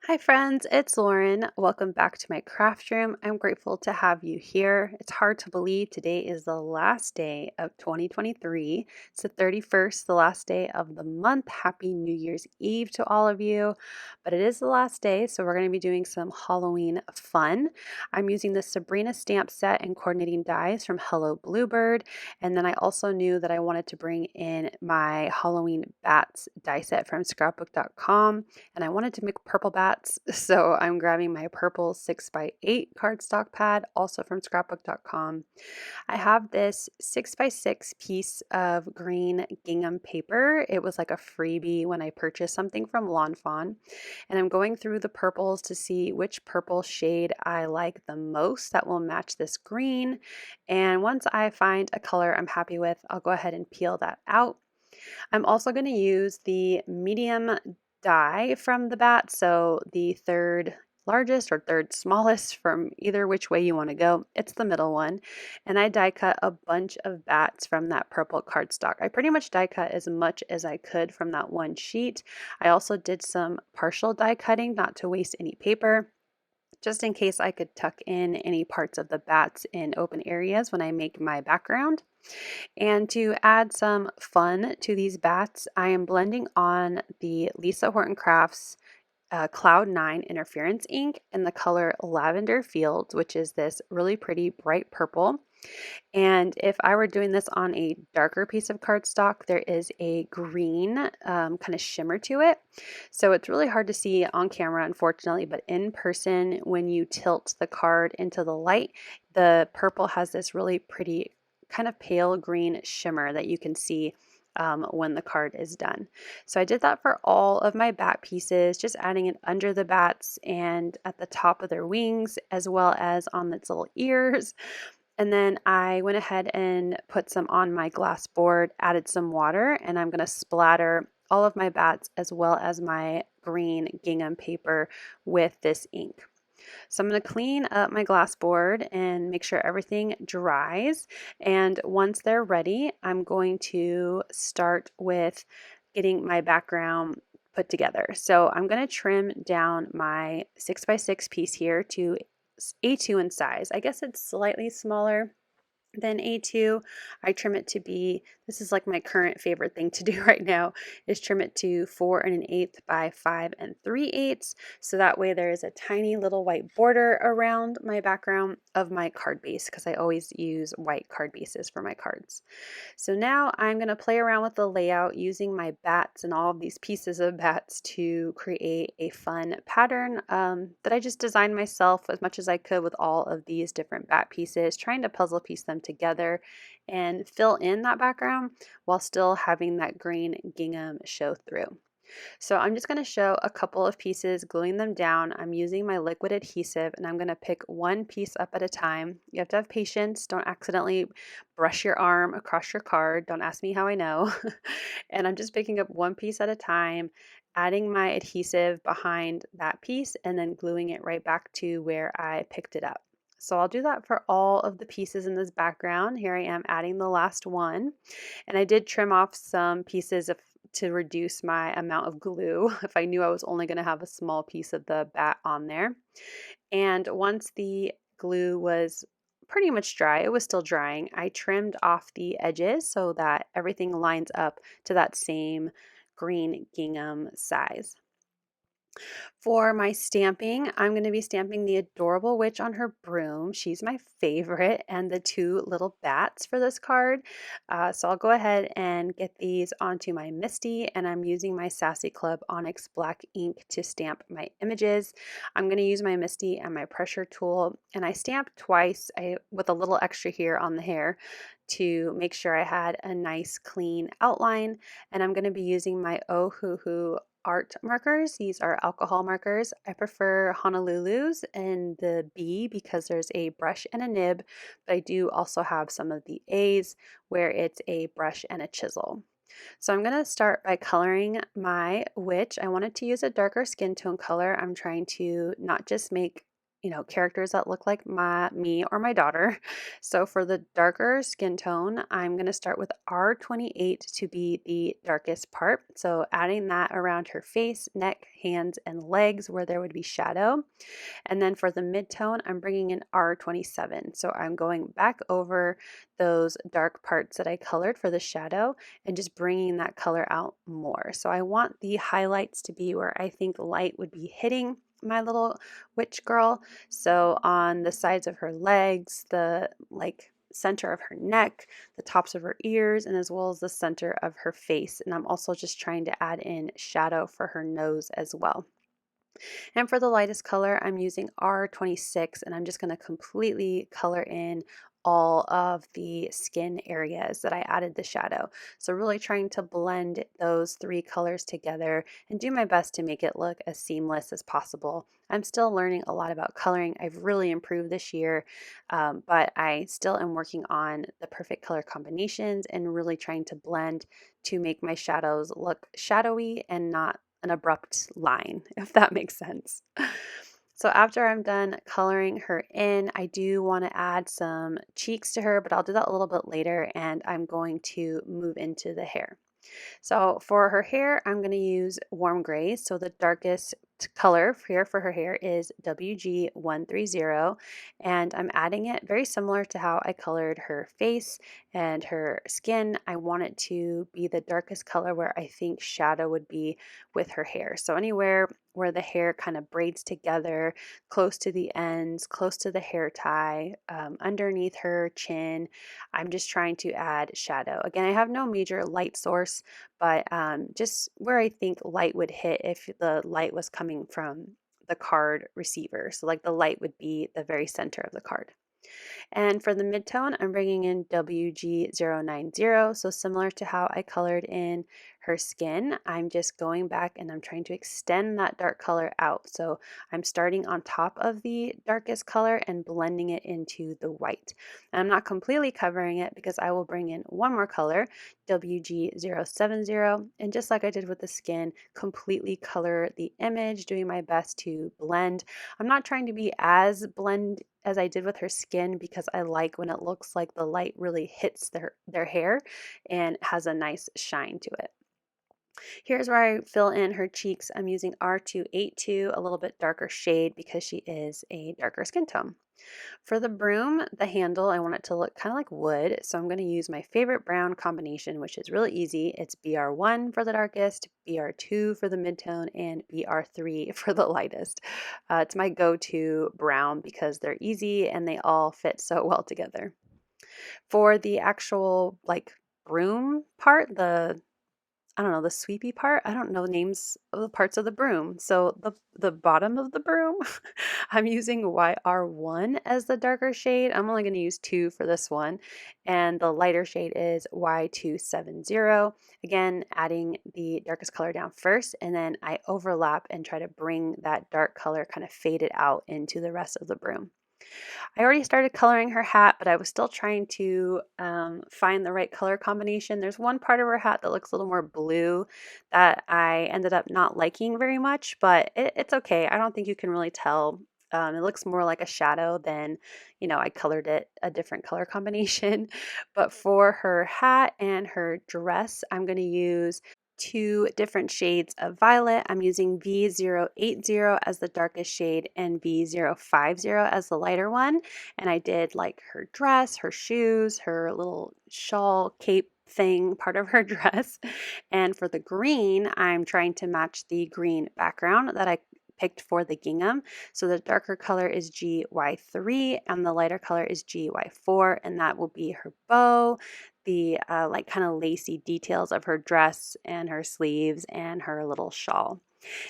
Hi friends, it's Lauren. Welcome back to my craft room. I'm grateful to have you here. It's hard to believe today is the last day of 2023. It's the 31st, the last day of the month. Happy New Year's Eve to all of you. But it is the last day, so we're going to be doing some Halloween fun. I'm using the Sabrina stamp set and coordinating dies from Hello Bluebird. And then I also knew that I wanted to bring in my Halloween bats die set from scrapbook.com, and I wanted to make purple bats. So I'm grabbing my purple 6x8 cardstock pad, also from scrapbook.com. I have this 6x6 piece of green gingham paper. It was like a freebie when I purchased something from Fawn. And I'm going through the purples to see which purple shade I like the most that will match this green. And once I find a color I'm happy with, I'll go ahead and peel that out. I'm also going to use the medium die from the bat, so the third largest or third smallest from either which way you want to go. It's the middle one. And I die cut a bunch of bats from that purple cardstock. I pretty much die cut as much as I could from that one sheet. I also did some partial die cutting not to waste any paper, just in case I could tuck in any parts of the bats in open areas when I make my background. And to add some fun to these bats, I am blending on the Lisa Horton Crafts Cloud 9 Interference ink in the color Lavender Fields, which is this really pretty bright purple. And if I were doing this on a darker piece of cardstock, there is a green kind of shimmer to it. So it's really hard to see on camera, unfortunately, but in person, when you tilt the card into the light, the purple has this really pretty kind of pale green shimmer that you can see when the card is done. So I did that for all of my bat pieces, just adding it under the bats and at the top of their wings, as well as on its little ears. And then I went ahead and put some on my glass board, added some water, and I'm going to splatter all of my bats as well as my green gingham paper with this ink. So I'm going to clean up my glass board and make sure everything dries. And once they're ready, I'm going to start with getting my background put together. So I'm going to trim down my 6x6 piece here to A2 in size. I guess it's slightly smaller than A2. I trim it to be, this is like my current favorite thing to do right now, is trim it to 4 1/8 by 5 3/8. So that way there is a tiny little white border around my background of my card base, because I always use white card bases for my cards. So now I'm going to play around with the layout using my bats and all of these pieces of bats to create a fun pattern that I just designed myself as much as I could with all of these different bat pieces, trying to puzzle piece them together and fill in that background while still having that green gingham show through. So I'm just going to show a couple of pieces, gluing them down. I'm using my liquid adhesive, and I'm going to pick one piece up at a time. You have to have patience. Don't accidentally brush your arm across your card. Don't ask me how I know. And I'm just picking up one piece at a time, adding my adhesive behind that piece, and then gluing it right back to where I picked it up. So I'll do that for all of the pieces in this background. Here I am adding the last one. And I did trim off some pieces to reduce my amount of glue if I knew I was only going to have a small piece of the bat on there. And once the glue was pretty much dry, it was still drying, I trimmed off the edges so that everything lines up to that same green gingham size. For my stamping, I'm going to be stamping the adorable witch on her broom. She's my favorite, and the two little bats for this card. So I'll go ahead and get these onto my Misty, and I'm using my Sassy Club Onyx black ink to stamp my images. I'm going to use my Misty and my pressure tool, and I stamped twice with a little extra here on the hair to make sure I had a nice clean outline. And I'm going to be using my Ohuhu art markers. These are alcohol markers. I prefer Honolulu's and the B because there's a brush and a nib, but I do also have some of the A's where it's a brush and a chisel. So I'm going to start by coloring my witch. I wanted to use a darker skin tone color. I'm trying to not just make characters that look like me or my daughter. So for the darker skin tone, I'm going to start with R28 to be the darkest part. So adding that around her face, neck, hands, and legs where there would be shadow. And then for the mid-tone, I'm bringing in R27. So I'm going back over those dark parts that I colored for the shadow and just bringing that color out more. So I want the highlights to be where I think light would be hitting my little witch girl. So on the sides of her legs, the center of her neck, the tops of her ears, and as well as the center of her face. And I'm also just trying to add in shadow for her nose as well. And for the lightest color, I'm using R26, and I'm just going to completely color in all of the skin areas that I added the shadow. So really trying to blend those three colors together and do my best to make it look as seamless as possible. I'm still learning a lot about coloring. I've really improved this year, but I still am working on the perfect color combinations and really trying to blend to make my shadows look shadowy and not an abrupt line, if that makes sense. So after I'm done coloring her in, I do want to add some cheeks to her, but I'll do that a little bit later, and I'm going to move into the hair. So for her hair, I'm going to use warm grays. So the darkest color here for her hair is WG130, and I'm adding it very similar to how I colored her face and her skin. I want it to be the darkest color where I think shadow would be with her hair. So anywhere where the hair kind of braids together, close to the ends, close to the hair tie, underneath her chin, I'm just trying to add shadow. Again, I have no major light source, but just where I think light would hit if the light was coming from the card receiver. So like the light would be the very center of the card. And for the midtone, I'm bringing in WG090. So similar to how I colored in her skin, I'm just going back and I'm trying to extend that dark color out. So I'm starting on top of the darkest color and blending it into the white. And I'm not completely covering it because I will bring in one more color, WG070. And just like I did with the skin, completely color the image, doing my best to blend. I'm not trying to be as blend as I did with her skin because I like when it looks like the light really hits their hair and has a nice shine to it. Here's where I fill in her cheeks. I'm using R282, a little bit darker shade because she is a darker skin tone. For the broom, the handle, I want it to look kind of like wood, so I'm going to use my favorite brown combination, which is really easy. It's BR1 for the darkest, BR2 for the midtone, and BR3 for the lightest. It's my go-to brown because they're easy and they all fit so well together. For the actual broom part, I don't know, the sweepy part. I don't know names of the parts of the broom. So the bottom of the broom, I'm using YR1 as the darker shade. I'm only going to use 2 for this one. And the lighter shade is Y270. Again, adding the darkest color down first, and then I overlap and try to bring that dark color kind of faded out into the rest of the broom. I already started coloring her hat, but I was still trying to find the right color combination. There's one part of her hat that looks a little more blue that I ended up not liking very much, but it's okay. I don't think you can really tell. It looks more like a shadow than, I colored it a different color combination. But for her hat and her dress, I'm going to use 2 different shades of violet. I'm using V080 as the darkest shade and V050 as the lighter one. And I did like her dress, her shoes, her little shawl cape thing, part of her dress. And for the green, I'm trying to match the green background that I picked for the gingham. So the darker color is GY3 and the lighter color is GY4, and that will be her bow, the kind of lacy details of her dress and her sleeves and her little shawl.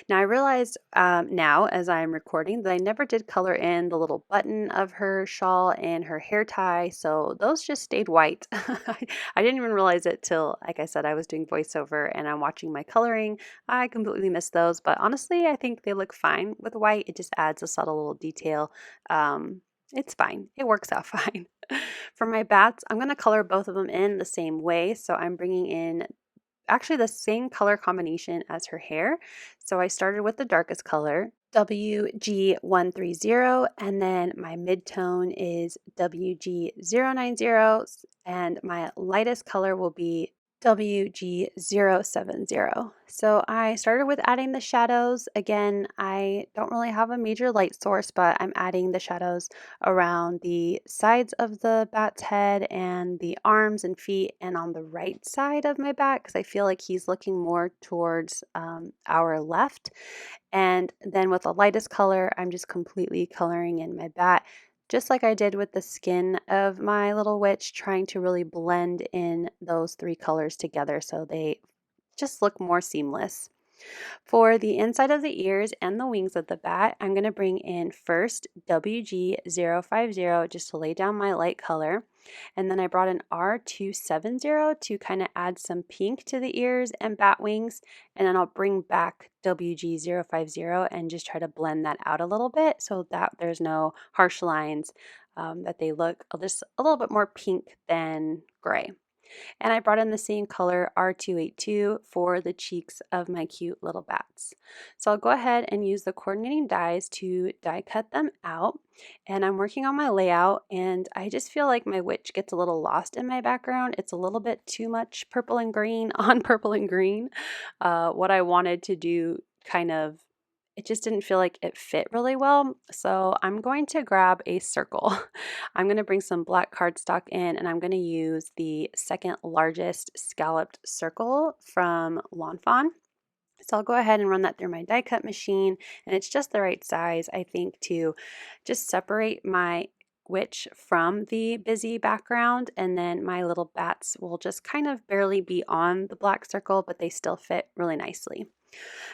Now I realized now as I'm recording that I never did color in the little button of her shawl and her hair tie, so those just stayed white. I didn't even realize it till, like I said, I was doing voiceover and I'm watching my coloring. I completely missed those, but honestly, I think they look fine with white. It just adds a subtle little detail. It's fine. It works out fine. For my bats, I'm going to color both of them in the same way. So I'm bringing in actually the same color combination as her hair. So I started with the darkest color, WG130, and then my mid-tone is WG090, and my lightest color will be WG070. So I started with adding the shadows. Again, I don't really have a major light source, but I'm adding the shadows around the sides of the bat's head and the arms and feet and on the right side of my bat because I feel like he's looking more towards our left. And then with the lightest color, I'm just completely coloring in my bat, just like I did with the skin of my little witch, trying to really blend in those three colors together so they just look more seamless. For the inside of the ears and the wings of the bat, I'm going to bring in first WG050 just to lay down my light color. And then I brought in R270 to kind of add some pink to the ears and bat wings. And then I'll bring back WG050 and just try to blend that out a little bit so that there's no harsh lines, that they look just a little bit more pink than gray. And I brought in the same color R282 for the cheeks of my cute little bats. So I'll go ahead and use the coordinating dies to die cut them out. And I'm working on my layout, and I just feel like my witch gets a little lost in my background. It's a little bit too much purple and green on purple and green. What I wanted to do kind of, it just didn't feel like it fit really well. So I'm going to grab a circle. I'm going to bring some black cardstock in, and I'm going to use the second largest scalloped circle from Fawn. So I'll go ahead and run that through my die cut machine, and it's just the right size, I think, to just separate my witch from the busy background, and then my little bats will just kind of barely be on the black circle, but they still fit really nicely.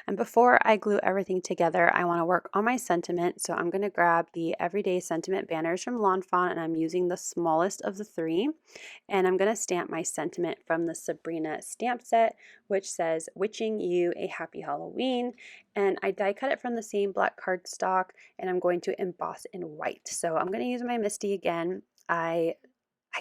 And before I glue everything together, I want to work on my sentiment. So I'm going to grab the Everyday Sentiment banners from Lawn Fawn, and I'm using the smallest of the three. And I'm going to stamp my sentiment from the Sabrina stamp set, which says, "Witching you a happy Halloween." And I die cut it from the same black cardstock, and I'm going to emboss in white. So I'm going to use my Misty again. I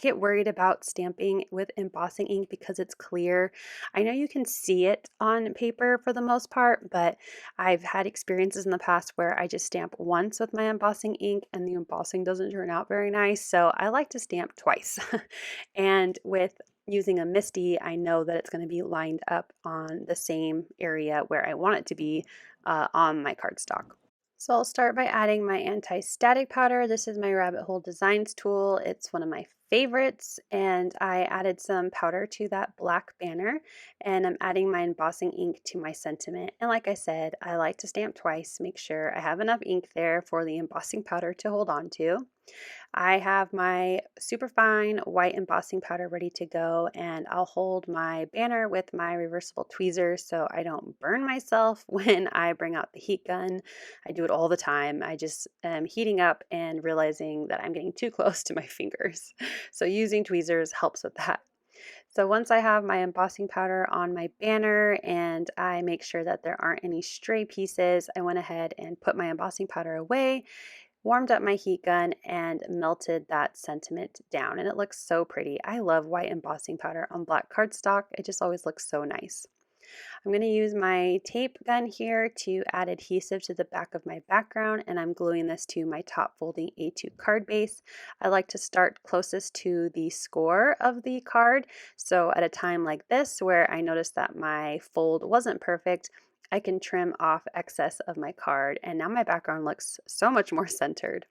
get worried about stamping with embossing ink because it's clear. I know you can see it on paper for the most part, but I've had experiences in the past where I just stamp once with my embossing ink and the embossing doesn't turn out very nice. So I like to stamp twice. And with using a Misty, I know that it's going to be lined up on the same area where I want it to be on my cardstock. So I'll start by adding my anti-static powder. This is my Rabbit Hole Designs tool. It's one of my favorites, and I added some powder to that black banner, and I'm adding my embossing ink to my sentiment. And like I said, I like to stamp twice, make sure I have enough ink there for the embossing powder to hold on to. I have my super fine white embossing powder ready to go, and I'll hold my banner with my reversible tweezers so I don't burn myself when I bring out the heat gun. I do it all the time. I just am heating up and realizing that I'm getting too close to my fingers. So using tweezers helps with that. So once I have my embossing powder on my banner and I make sure that there aren't any stray pieces, I went ahead and put my embossing powder away, warmed up my heat gun, and melted that sentiment down. And it looks so pretty. I love white embossing powder on black cardstock. It just always looks so nice. I'm going to use my tape gun here to add adhesive to the back of my background, and I'm gluing this to my top folding A2 card base. I like to start closest to the score of the card. So at a time like this where I noticed that my fold wasn't perfect, I can trim off excess of my card, and now my background looks so much more centered.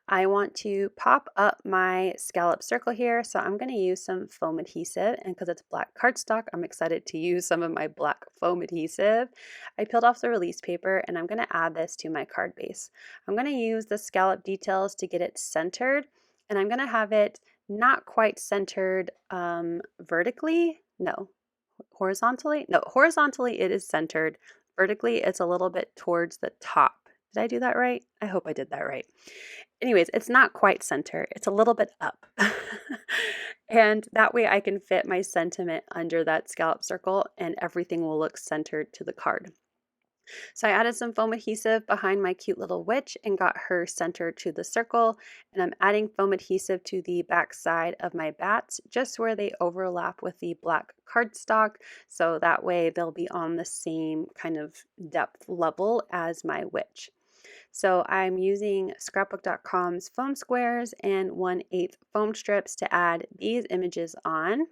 I want to pop up my scallop circle here, so I'm going to use some foam adhesive, and because it's black cardstock, I'm excited to use some of my black foam adhesive. I peeled off the release paper, and I'm going to add this to my card base. I'm going to use the scallop details to get it centered, and I'm going to have it not quite centered vertically. No, horizontally? No, horizontally it is centered. Vertically, it's a little bit towards the top. Did I do that right? I hope I did that right. Anyways, it's not quite center. It's a little bit up. And that way I can fit my sentiment under that scallop circle and everything will look centered to the card. So I added some foam adhesive behind my cute little witch and got her centered to the circle. And I'm adding foam adhesive to the back side of my bats, just where they overlap with the black cardstock. So that way they'll be on the same kind of depth level as my witch. So I'm using scrapbook.com's foam squares and 1/8 foam strips to add these images on.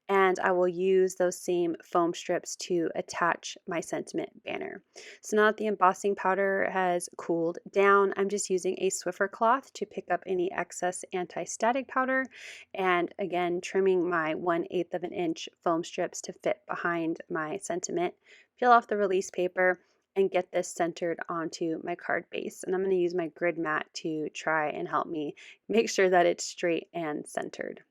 And I will use those same foam strips to attach my sentiment banner. So now that the embossing powder has cooled down, I'm just using a Swiffer cloth to pick up any excess anti-static powder, and again trimming my 1/8 of an inch foam strips to fit behind my sentiment. Peel off the release paper and get this centered onto my card base. And I'm going to use my grid mat to try and help me make sure that it's straight and centered.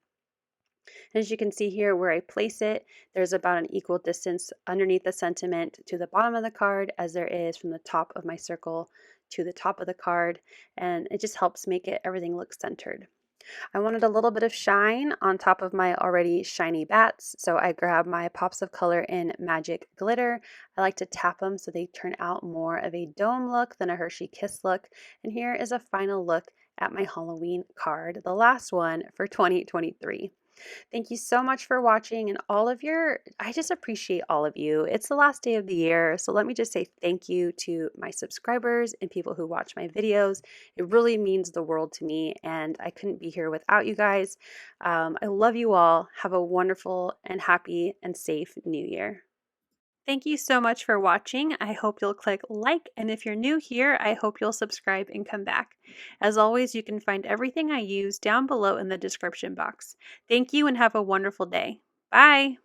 As you can see here where I place it, there's about an equal distance underneath the sentiment to the bottom of the card as there is from the top of my circle to the top of the card, and it just helps make everything look centered. I wanted a little bit of shine on top of my already shiny bats, so I grabbed my pops of color in Magic Glitter. I like to tap them so they turn out more of a dome look than a Hershey Kiss look. And here is a final look at my Halloween card, the last one for 2023. Thank you so much for watching and I just appreciate all of you. It's the last day of the year, so let me just say thank you to my subscribers and people who watch my videos. It really means the world to me, and I couldn't be here without you guys. I love you all. Have a wonderful and happy and safe new year. Thank you so much for watching. I hope you'll click like, and if you're new here, I hope you'll subscribe and come back. As always, you can find everything I use down below in the description box. Thank you and have a wonderful day. Bye!